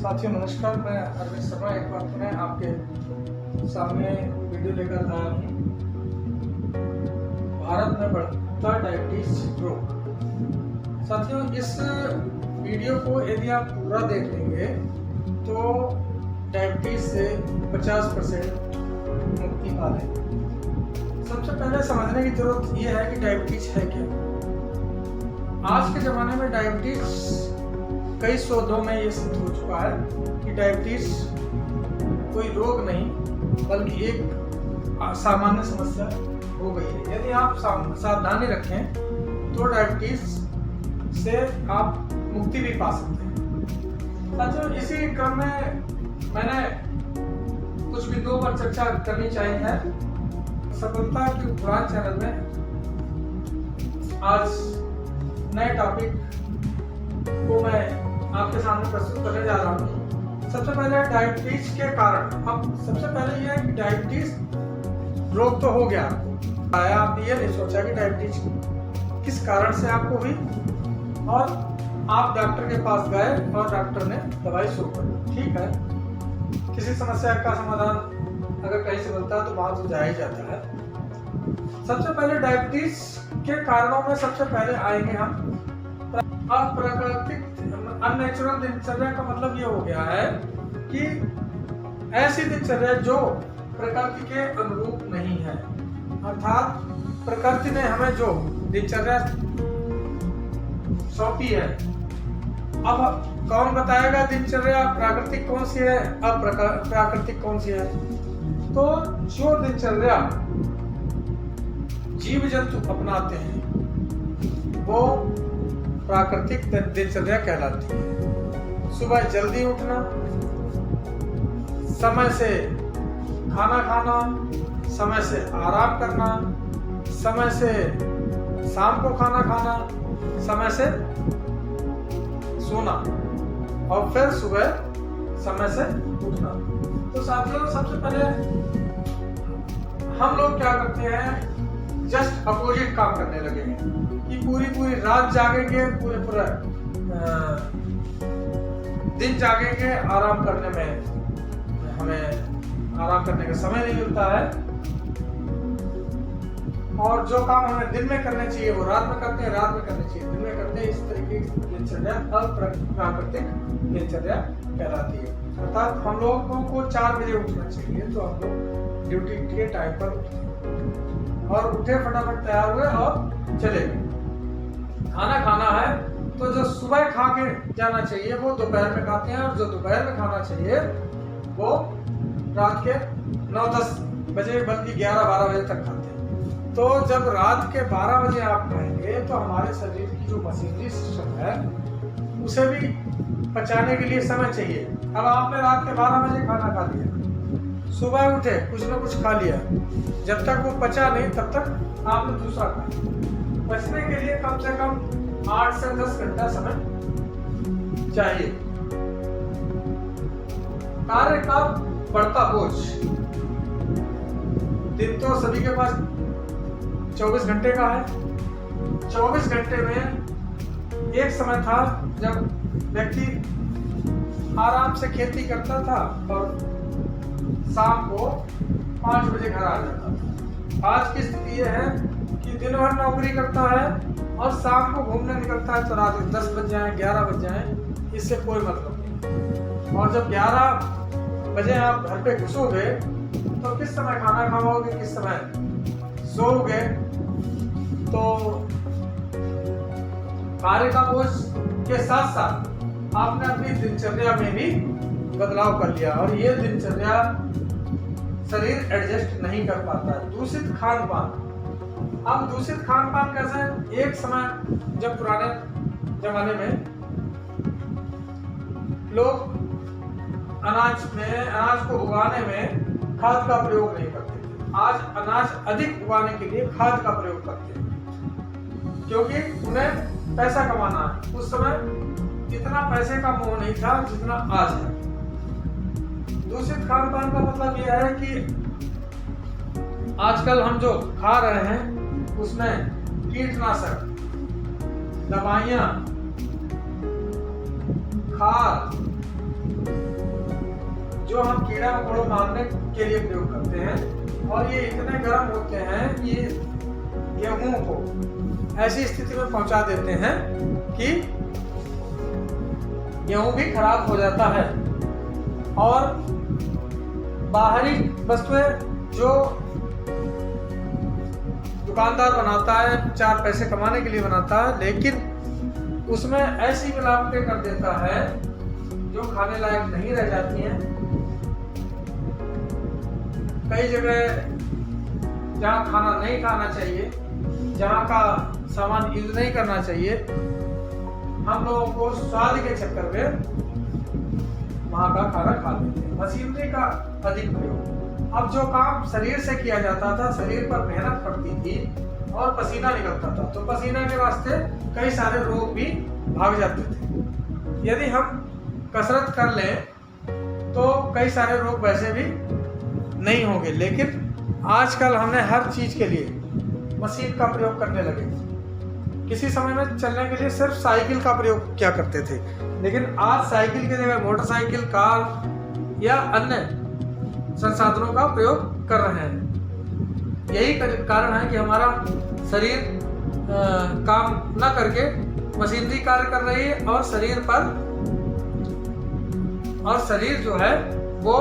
साथियों नमस्कार, मैं अरविंद शर्मा एक बार पुनः आपके सामने वीडियो लेकर आया हूँ। भारत में बढ़ता डायबिटीज रोग। साथियों, इस वीडियो को यदि आप पूरा देख लेंगे तो डायबिटीज से 50% मुक्ति पा लेंगे। सबसे पहले समझने की जरूरत यह है कि डायबिटीज है क्या। आज के ज़माने में डायबिटीज कई शोधों में ये सिद्ध हो चुका है कि डायबिटीज कोई रोग नहीं बल्कि एक सामान्य समस्या हो गई है। यदि आप सावधानी रखें तो डायबिटीज से आप मुक्ति भी पा सकते हैं। साथियों, इसी क्रम में मैंने कुछ बिंदुओं पर चर्चा करनी चाहिए है। सफलता की उड़ान चैनल में आज नए टॉपिक को मैं आपके सामने प्रस्तुत करने जा रहा हूँ। सबसे पहले डायबिटीज के कारण। अब सबसे पहले यह है कि डायबिटीज रोग तो हो गया, आपने ये नहीं सोचा कि डायबिटीज किस कारण से आपको हुई और आप डॉक्टर के पास गए और डॉक्टर ने दवाई शुरू कर दी। ठीक है, किसी समस्या का समाधान अगर कहीं से मिलता है तो वहां तो जाया ही जाता है। सबसे पहले डायबिटीज के कारणों में सबसे पहले आएंगे हम अप्राकृतिक अननेचुरल दिनचर्या। का मतलब ये हो गया है कि ऐसी दिनचर्या जो प्रकृति के अनुरूप नहीं है, अर्थात प्रकृति ने हमें जो दिनचर्या सौंपी है। अब कौन बताएगा दिनचर्या प्राकृतिक कौन सी है, अप्राकृतिक कौन सी है? तो जो दिनचर्या जीव जंतु अपनाते हैं वो प्राकृतिक दिनचर्या कहलाती है। सुबह जल्दी उठना, समय से खाना खाना, समय से आराम करना, समय से शाम को खाना खाना, समय से सोना और फिर सुबह समय से उठना। तो साथियों, सबसे पहले हम लोग क्या करते हैं, जस्ट अपोजिट काम करने लगे हैं कि पूरी रात जागेंगे, पूरा दिन जागेंगे, आराम करने में हमें आराम करने का समय नहीं मिलता है और जो काम हमें दिन में करने चाहिए वो रात में करते हैं, रात में करने चाहिए दिन में करते हैं। इस तरीके की दिनचर्या अप्राकृतिक दिनचर्या कहलाती है। अर्थात हम लोगों को 4 बजे उठना चाहिए तो हम लोग ड्यूटी के टाइम पर उठते हैं और उठे, फटाफट तैयार हुए और चले गए। खाना खाना है तो जो सुबह खा के जाना चाहिए वो दोपहर में खाते हैं और जो दोपहर में खाना चाहिए वो रात के 9-10 बजे बल्कि 11-12 बजे तक खाते हैं। तो जब रात के 12 बजे आप खाएंगे तो हमारे शरीर की जो मशीनरी सिस्टम है उसे भी पचाने के लिए समय चाहिए। अब आपने रात के 12 बजे खाना खा लिया, सुबह उठे कुछ ना कुछ खा लिया, जब तक वो पचा नहीं तब तक आपने दूसरा खाया। बचने के लिए कम से कम 8 से 10 घंटा समय चाहिए। कार्य का बढ़ता बोझ, दिन तो सभी के पास 24 घंटे का है। 24 घंटे में एक समय था जब व्यक्ति आराम से खेती करता था और शाम को 5 बजे घर आ जाता था। आज की स्थिति यह है कि दिन भर नौकरी करता है और शाम को घूमने निकलता है तो रात को 10 बज जाए, 11 बज जाए, इससे कोई मतलब नहीं। और जब 11 बजे आप घर पे घुसोगे तो किस समय खाना खाओगे, किस समय सोओगे। तो कार्य का बोझ के साथ साथ आपने अपनी दिनचर्या में भी बदलाव कर लिया और ये दिनचर्या शरीर एडजस्ट नहीं कर पाता है। दूषित खान पान। अब दूषित खान पान कैसे है? एक समय जब पुराने जमाने में लोग अनाज को उगाने में खाद का प्रयोग नहीं करते थे। आज अनाज अधिक उगाने के लिए खाद का प्रयोग करते हैं क्योंकि उन्हें पैसा कमाना है। उस समय इतना पैसे का मोह नहीं था जितना आज है। दूषित खान पान का मतलब यह है कि आजकल हम जो खा रहे हैं उसमें कीटनाशक, दवाइयाँ, खाद, जो हम कीड़ा मकोड़ों मारने के लिए प्रयोग करते हैं, और ये इतने गर्म होते हैं कि गेहूं को ऐसी स्थिति में पहुंचा देते हैं कि गेहूं भी खराब हो जाता है। और बाहरी वस्तुएं जो दुकानदार बनाता है 4 पैसे कमाने के लिए बनाता है, लेकिन उसमें ऐसी मिलावटें कर देता है जो खाने लायक नहीं रह जाती हैं। कई जगह जहाँ खाना नहीं खाना चाहिए, जहाँ का सामान यूज नहीं करना चाहिए, हम लोगों को स्वाद के चक्कर में वहाँ का खाना खा लेते हैं। मशीनरी का अधिक प्रयोग। अब जो काम शरीर से किया जाता था, शरीर पर मेहनत पड़ती थी और पसीना निकलता था, तो पसीना के वास्ते कई सारे रोग भी भाग जाते थे। यदि हम कसरत कर लें तो कई सारे रोग वैसे भी नहीं होंगे, लेकिन आजकल हमने हर चीज के लिए मशीन का प्रयोग करने लगे। किसी समय में चलने के लिए सिर्फ साइकिल का प्रयोग किया करते थे, लेकिन आज साइकिल की जगह मोटरसाइकिल, कार या अन्य संसाधनों का प्रयोग कर रहे हैं। यही कारण है कि हमारा शरीर काम न करके मशीनरी कार्य कर रही है, और शरीर जो है वो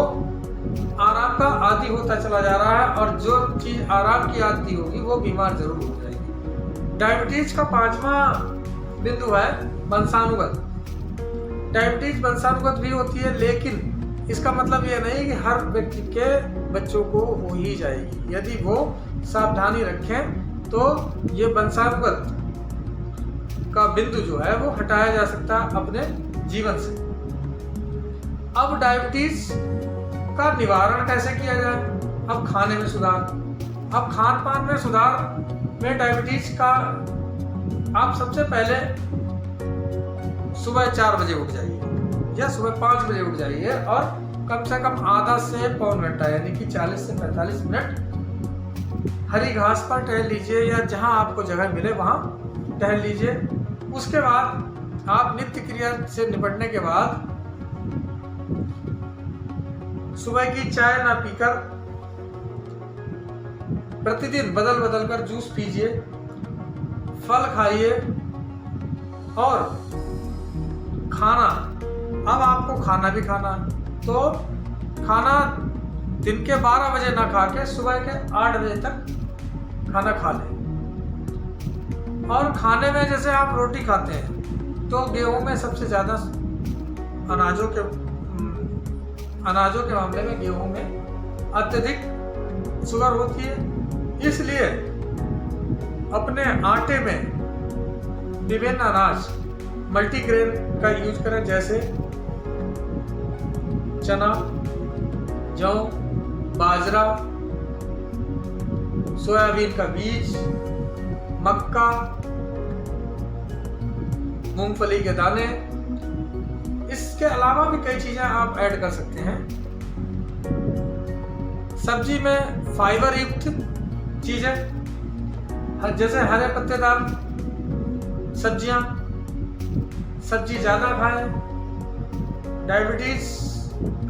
आराम का आदी होता चला जा रहा है, और जो चीज आराम की आदी होगी वो बीमार जरूर हो जाएगी। डायबिटीज का 5वां बिंदु है वंशानुगत। डायबिटीज वंशानुगत भी होती है, लेकिन इसका मतलब ये नहीं कि हर व्यक्ति के बच्चों को हो ही जाएगी। यदि वो सावधानी रखें तो ये वंशानुगत का बिंदु जो है वो हटाया जा सकता है अपने जीवन से। अब डायबिटीज का निवारण कैसे किया जाए? अब खाने में सुधार। अब खान पान में सुधार में डायबिटीज का आप सबसे पहले सुबह 4 बजे उठ जाइए या सुबह 5 बजे उठ जाइए, और कम से कम आधा से पौन घंटा यानी कि 40 से 45 मिनट हरी घास पर टहल लीजिए, या जहां आपको जगह मिले वहां टहल लीजिए। उसके बाद आप नित्य क्रिया से निपटने के बाद सुबह की चाय ना पीकर प्रतिदिन बदल बदल कर जूस पीजिए, फल खाइए, और खाना, अब आपको खाना भी खाना, तो खाना दिन के 12 बजे ना खा के सुबह के 8 बजे तक खाना खा लें। और खाने में जैसे आप रोटी खाते हैं तो गेहूं में सबसे ज़्यादा अनाजों के मामले में गेहूं में अत्यधिक शुगर होती है। इसलिए अपने आटे में विभिन्न अनाज मल्टीग्रेन का यूज करें, जैसे चना, जौ, बाजरा, सोयाबीन का बीज, मक्का, मूंगफली के दाने। इसके अलावा भी कई चीजें आप ऐड कर सकते हैं। सब्जी में फाइबर युक्त चीजें जैसे हरे पत्तेदार सब्जियां, सब्जी ज्यादा खाएं। डायबिटीज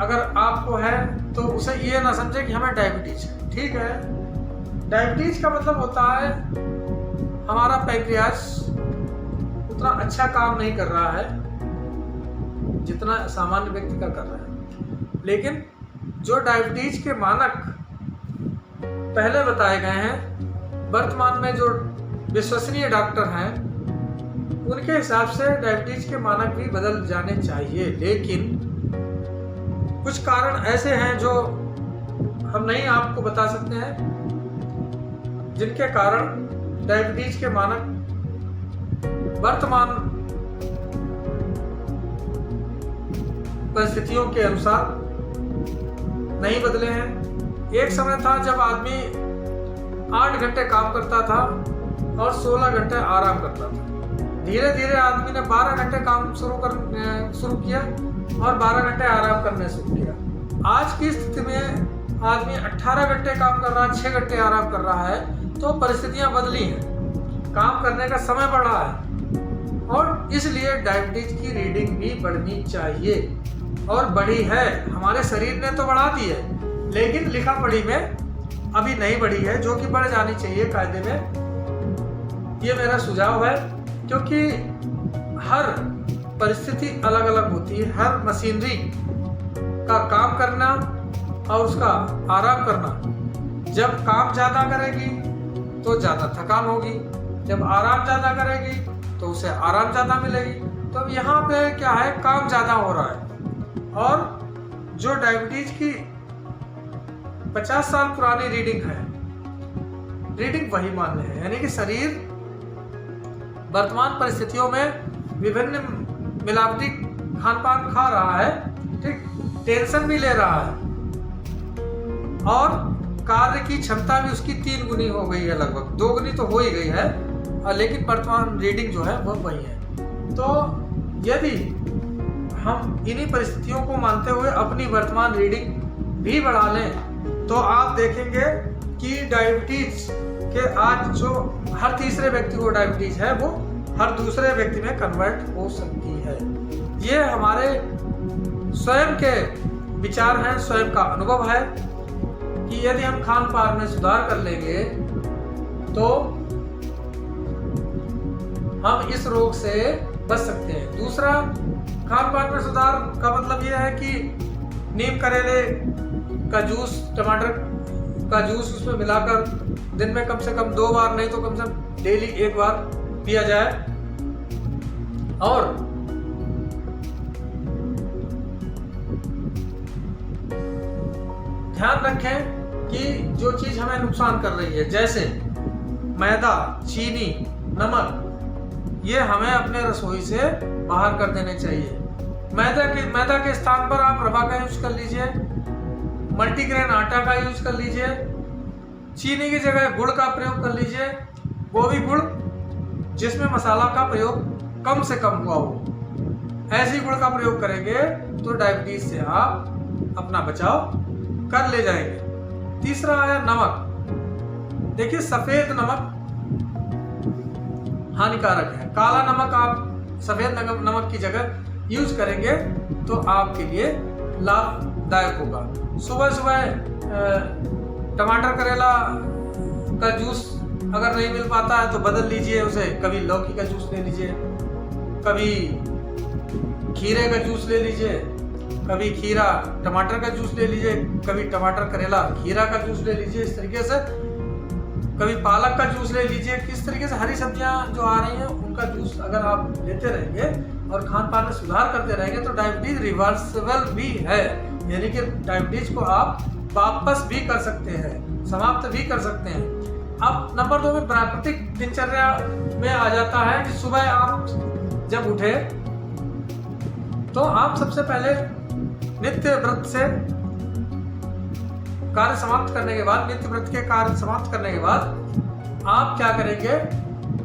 अगर आपको है तो उसे ये ना समझे कि हमें डायबिटीज है। ठीक है, डायबिटीज का मतलब होता है हमारा पैंक्रियाज उतना अच्छा काम नहीं कर रहा है जितना सामान्य व्यक्ति का कर रहा है। लेकिन जो डायबिटीज के मानक पहले बताए गए हैं, वर्तमान में जो विश्वसनीय डॉक्टर हैं उनके हिसाब से डायबिटीज के मानक भी बदल जाने चाहिए। लेकिन कुछ कारण ऐसे हैं जो हम नहीं आपको बता सकते हैं, जिनके कारण डायबिटीज के मानक वर्तमान परिस्थितियों के अनुसार नहीं बदले हैं। एक समय था जब आदमी 8 घंटे काम करता था और 16 घंटे आराम करता था। धीरे धीरे आदमी ने 12 घंटे काम शुरू किया और 12 घंटे आराम करने शुरू किया। आज की स्थिति में आदमी 18 घंटे काम कर रहा है, 6 घंटे आराम कर रहा है। तो परिस्थितियां बदली हैं, काम करने का समय बढ़ा है, और इसलिए डायबिटीज की रीडिंग भी बढ़नी चाहिए। और बढ़ी है, हमारे शरीर ने तो बढ़ा दी है, लेकिन लिखा पढ़ी में अभी नहीं बढ़ी है, जो कि बढ़ जानी चाहिए कायदे में। ये मेरा सुझाव है, क्योंकि हर परिस्थिति अलग अलग होती है। हर मशीनरी का काम करना और उसका आराम करना, जब काम ज़्यादा करेगी तो ज़्यादा थकान होगी, जब आराम ज़्यादा करेगी तो उसे आराम ज़्यादा मिलेगी। तो अब यहाँ पे क्या है, काम ज़्यादा हो रहा है। और जो डायबिटीज की 50 साल पुरानी रीडिंग है, रीडिंग वही मान्य है, यानी कि शरीर वर्तमान परिस्थितियों में विभिन्न मिलावटी खान पान खा रहा है, ठीक, टेंशन भी ले रहा है, और कार्य की क्षमता भी उसकी 3 गुनी हो गई है, लगभग 2 गुनी तो हो ही गई है, लेकिन वर्तमान रीडिंग जो है वो वही है। तो यदि हम इन्हीं परिस्थितियों को मानते हुए अपनी वर्तमान रीडिंग भी बढ़ा लें, तो आप देखेंगे कि डायबिटीज के आज जो हर तीसरे व्यक्ति को डायबिटीज है, वो हर दूसरे व्यक्ति में कन्वर्ट हो सकती है। ये हमारे स्वयं के विचार हैं, स्वयं का अनुभव है कि यदि हम खान पान में सुधार कर लेंगे तो हम इस रोग से बच सकते हैं। दूसरा, खान पान में सुधार का मतलब यह है कि नीम करेले का जूस, टमाटर का जूस उसमें मिलाकर दिन में कम से कम 2 बार, नहीं तो कम से कम डेली 1 बार पिया जाए। और ध्यान रखें कि जो चीज हमें नुकसान कर रही है, जैसे मैदा, चीनी, नमक, ये हमें अपने रसोई से बाहर कर देने चाहिए। मैदा के स्थान पर आप रवा का यूज कर लीजिए, मल्टीग्रेन आटा का यूज कर लीजिए, चीनी की जगह गुड़ का प्रयोग कर लीजिए, वो भी गुड़ जिसमें मसाला का प्रयोग कम से कम हुआ हो। ऐसी गुड़ का प्रयोग करेंगे तो डायबिटीज से आप अपना बचाव कर ले जाएंगे। तीसरा है नमक। देखिए, सफेद नमक हानिकारक है, काला नमक आप सफेद नमक की जगह यूज करेंगे तो आपके लिए लाभदायक होगा। सुबह सुबह टमाटर करेला का जूस अगर नहीं मिल पाता है तो बदल लीजिए उसे, कभी लौकी का जूस ले लीजिए, कभी खीरे का जूस ले लीजिए, कभी खीरा टमाटर का जूस ले लीजिए, कभी टमाटर करेला खीरा का जूस ले लीजिए। इस तरीके से कभी पालक का जूस ले लीजिए। किस तरीके से हरी सब्जियां जो आ रही हैं उनका जूस अगर आप लेते रहेंगे और खान पान में सुधार करते रहेंगे तो डायबिटीज रिवर्सिबल भी है, यानी कि डायबिटीज को आप वापस भी कर सकते हैं, समाप्त भी कर सकते हैं। अब नंबर 2 में प्राकृतिक दिनचर्या में आ जाता है कि सुबह आप जब उठे तो आप सबसे पहले नित्य व्रत से कार्य समाप्त करने के बाद, नित्य व्रत के कार्य समाप्त करने के बाद आप क्या करेंगे,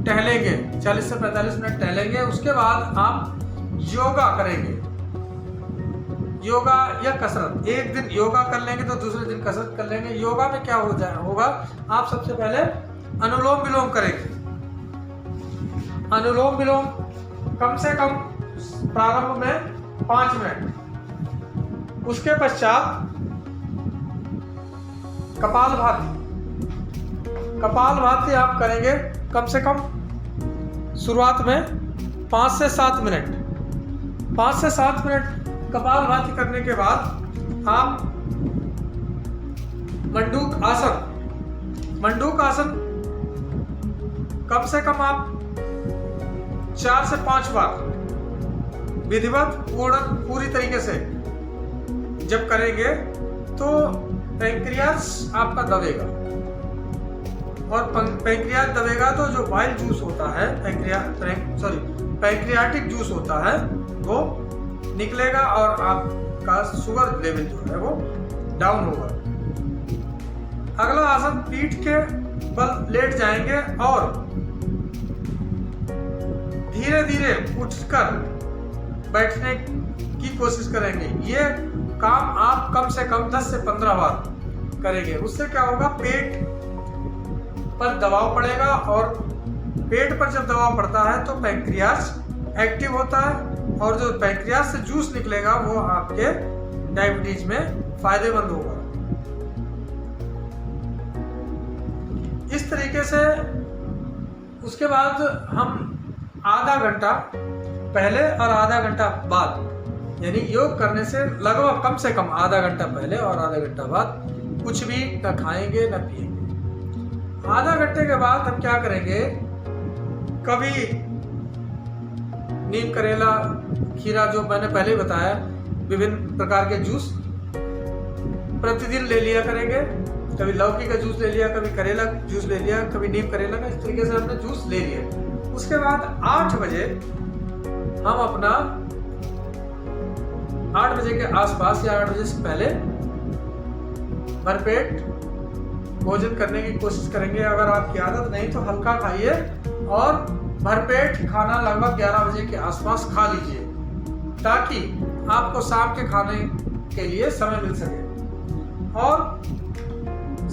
टहलेंगे, 40 से 45 मिनट टहलेंगे। उसके बाद आप योगा करेंगे, योगा या कसरत। एक दिन योगा कर लेंगे तो दूसरे दिन कसरत कर लेंगे। योगा में क्या होगा, आप सबसे पहले अनुलोम विलोम करेंगे। अनुलोम विलोम कम से कम प्रारंभ में 5 मिनट। उसके पश्चात कपालभाति आप करेंगे कम से कम शुरुआत में 5 से 7 मिनट। 5 से 7 मिनट कपालभाति करने के बाद आप मंडूक आसन कम से कम आप 4 से 5 बार विधिवत पूरी तरीके से जब करेंगे तो पैंक्रियास आपका दबेगा, और पैंक्रियास दबेगा तो जो बाइल जूस होता है, पैंक्रियाटिक जूस होता है वो निकलेगा और आपका शुगर लेवल जो है वो डाउन होगा। अगला आसन, पीठ के बल लेट जाएंगे और धीरे धीरे उठकर बैठने की कोशिश करेंगे। ये काम आप कम से कम 10 से 15 बार करेंगे। उससे क्या होगा, पेट पर दबाव पड़ेगा, और पेट पर जब दबाव पड़ता है तो पैंक्रियास एक्टिव होता है और जो पैंक्रियाज से जूस निकलेगा वो आपके डायबिटीज में फायदेमंद होगा। इस तरीके से उसके बाद हम आधा घंटा पहले और आधा घंटा बाद, यानी योग करने से लगभग कम से कम आधा घंटा पहले और आधा घंटा बाद कुछ भी न खाएंगे न पिएंगे। आधा घंटे के बाद हम क्या करेंगे, कभी नीम, करेला, खीरा, जो मैंने पहले ही बताया, विभिन्न प्रकार के जूस प्रतिदिन ले लिया करेंगे। कभी लौकी का जूस ले लिया, कभी करेला जूस ले लिया, कभी नीम करेला का, इस तरीके से हमने जूस ले लिया। उसके बाद 8 बजे हम अपना 8 बजे के आसपास या 8 बजे से पहले भरपेट भोजन करने की कोशिश करेंगे। अगर आपकी आदत नहीं तो हल्का खाइए और भरपेट खाना लगभग 11 बजे के आसपास खा लीजिए, ताकि आपको शाम के खाने के लिए समय मिल सके। और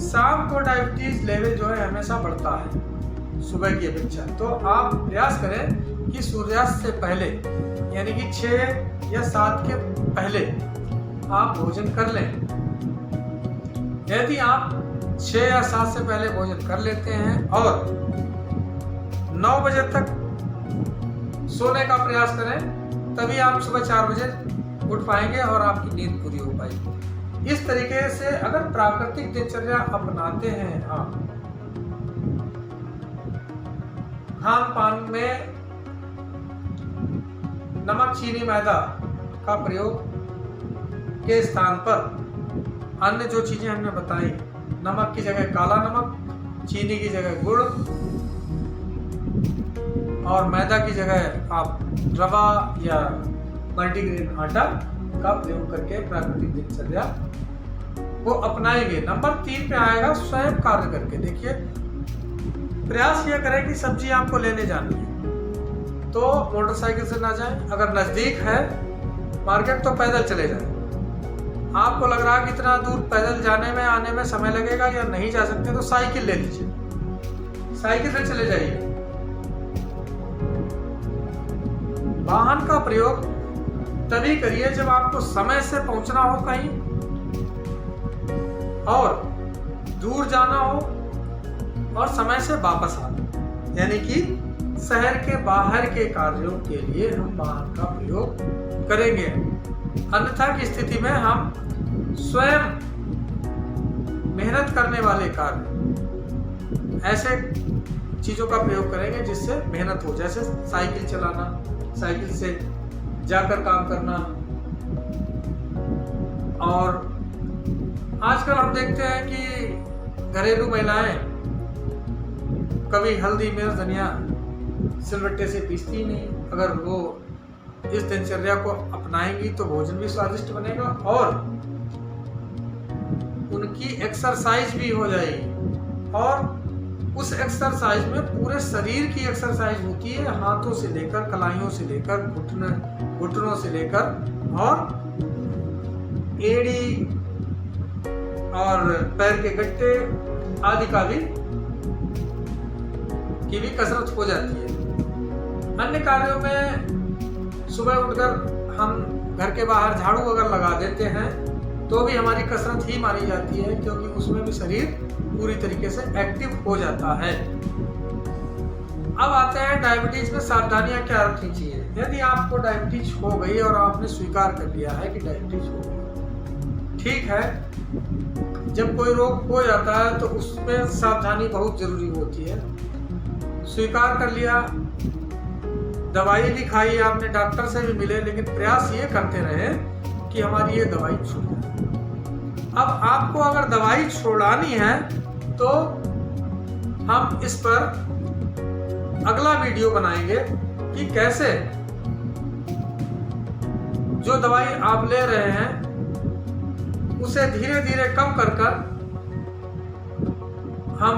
शाम को डायबिटीज लेवल जो है हमेशा बढ़ता है सुबह की अपेक्षा, तो आप प्रयास करें कि सूर्यास्त से पहले, यानी कि 6 या 7 के पहले आप भोजन कर लें। यदि आप 6 या 7 से पहले भोजन कर लेते हैं और 9 बजे तक सोने का प्रयास करें, तभी आप सुबह 4 बजे उठ पाएंगे और आपकी नींद पूरी हो पाएगी। इस तरीके से अगर प्राकृतिक दिनचर्या अपनाते हैं आप, खान पान में नमक, चीनी, मैदा का प्रयोग के स्थान पर अन्य जो चीजें हमने बताई, नमक की जगह काला नमक, चीनी की जगह गुड़ और मैदा की जगह आप रवा या मल्टीग्रेन आटा का प्रयोग करके प्राकृतिक दिनचर्या को अपनाएंगे। नंबर 3 पे आएगा स्वयं कार्य करके। देखिए, प्रयास यह करें कि सब्जी आपको लेने जानी है तो मोटरसाइकिल से ना जाएं, अगर नजदीक है मार्केट तो पैदल चले जाएं। आपको लग रहा है कि इतना दूर पैदल जाने में आने में समय लगेगा या नहीं जा सकते तो साइकिल ले लीजिए, साइकिल से चले जाइए। वाहन का प्रयोग तभी करिए जब आपको समय से पहुंचना हो कहीं और दूर जाना हो और समय से वापस आना, यानी कि शहर के बाहर के कार्यों के लिए हम वाहन का प्रयोग करेंगे। अन्यथा की स्थिति में हम स्वयं मेहनत करने वाले कार्य, ऐसे चीजों का प्रयोग करेंगे जिससे मेहनत हो, जैसे साइकिल चलाना, साइकिल से जाकर काम करना। और आजकल हम देखते हैं कि घरेलू महिलाएं कभी हल्दी, मिर्च, धनिया सिलबट्टे से पीसती ही नहीं। अगर वो इस दिनचर्या को अपनाएंगी तो भोजन भी स्वादिष्ट बनेगा और उनकी एक्सरसाइज भी हो जाएगी। और उस एक्सरसाइज में पूरे शरीर की एक्सरसाइज होती है, हाथों से लेकर, कलाइयों से लेकर, घुटनों से लेकर और एड़ी और पैर के गट्टे आदि की भी कसरत हो जाती है। अन्य कार्यों में सुबह उठकर हम घर के बाहर झाड़ू अगर लगा देते हैं तो भी हमारी कसरत ही मानी जाती है, क्योंकि उसमें भी शरीर पूरी तरीके से एक्टिव हो जाता है। अब आते हैं डायबिटीज में सावधानियां क्या रखनी चाहिए। यदि आपको डायबिटीज हो गई और आपने स्वीकार कर लिया है कि डायबिटीज हो गई, ठीक है, जब कोई रोग हो जाता है तो उसमें सावधानी बहुत जरूरी होती है। स्वीकार कर लिया, दवाई भी खाई आपने, डॉक्टर से भी मिले, लेकिन प्रयास ये करते रहे कि हमारी ये दवाई छूट जाए। अब आपको अगर दवाई छोड़ानी है तो हम इस पर अगला वीडियो बनाएंगे कि कैसे जो दवाई आप ले रहे हैं उसे धीरे धीरे कम कर कर हम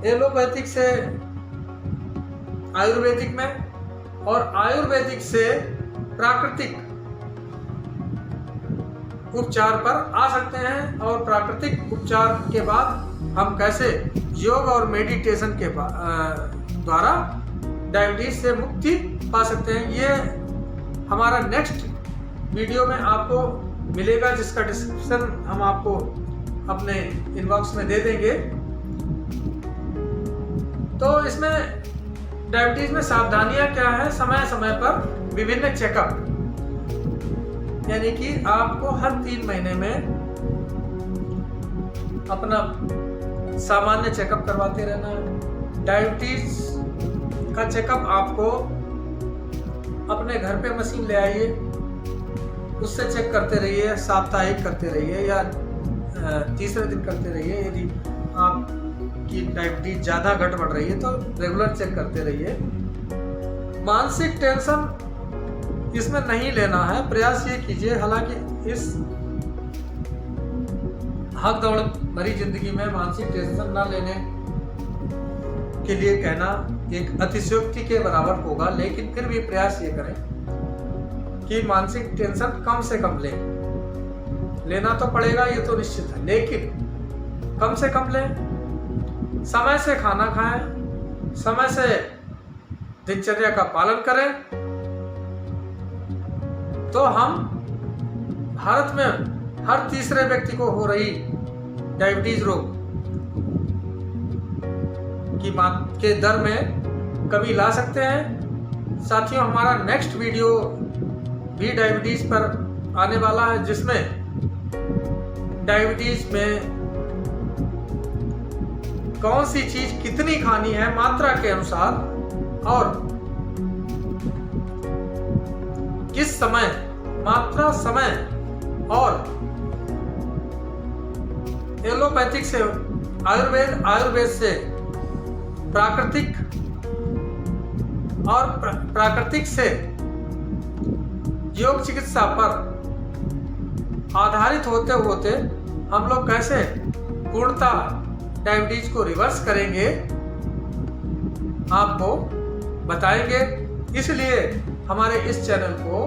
एलोपैथिक से आयुर्वेदिक में और आयुर्वेदिक से प्राकृतिक उपचार पर आ सकते हैं। और प्राकृतिक उपचार के बाद हम कैसे योग और मेडिटेशन के द्वारा डायबिटीज से मुक्ति पा सकते हैं, ये हमारा नेक्स्ट वीडियो में आपको मिलेगा, जिसका डिस्क्रिप्शन हम आपको अपने इनबॉक्स में दे देंगे। तो इसमें डायबिटीज में सावधानियां क्या है, समय समय पर विभिन्न चेकअप, यानी कि आपको हर 3 महीने में अपना सामान्य चेकअप करवाते रहना है। डायबिटीज का चेकअप आपको अपने घर पे मशीन ले आइए, उससे चेक करते रहिए, साप्ताहिक करते रहिए या तीसरे दिन करते रहिए। यदि आपकी डायबिटीज ज़्यादा घट बढ़ रही है तो रेगुलर चेक करते रहिए। मानसिक टेंशन इसमें नहीं लेना है, प्रयास ये कीजिए। हालांकि इस भाग दौड़ भरी जिंदगी में मानसिक टेंशन न लेने के लिए कहना एक अतिशयोक्ति के बराबर होगा, लेकिन फिर भी प्रयास ये करें कि मानसिक टेंशन कम से कम लें। लेना तो पड़ेगा, ये तो निश्चित है, लेकिन कम से कम लें। समय से खाना खाएं, समय से दिनचर्या का पालन करें, तो हम भारत में हर तीसरे व्यक्ति को हो रही डायबिटीज रोग की बात के दर में कमी ला सकते हैं। साथियों, हमारा नेक्स्ट वीडियो भी डायबिटीज पर आने वाला है, जिसमें डायबिटीज में कौन सी चीज कितनी खानी है मात्रा के अनुसार और किस समय, मात्रा, समय और एलोपैथिक से आयुर्वेद, आयुर्वेद से प्राकृतिक और प्राकृतिक से योग चिकित्सा पर आधारित होते होते हम लोग कैसे पूर्णतः डायबिटीज को रिवर्स करेंगे आपको बताएंगे। इसलिए हमारे इस चैनल को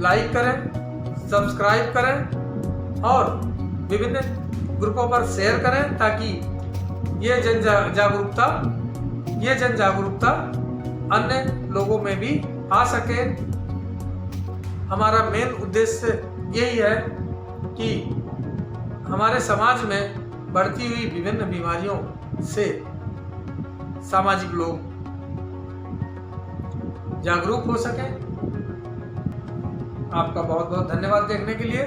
लाइक करें, सब्सक्राइब करें और विभिन्न ग्रुपों पर शेयर करें, ताकि ये जन जागरूकता अन्य लोगों में भी आ सके। हमारा मेन उद्देश्य यही है कि हमारे समाज में बढ़ती हुई विभिन्न बीमारियों से सामाजिक लोग जागरूक हो सकें। आपका बहुत बहुत धन्यवाद देखने के लिए।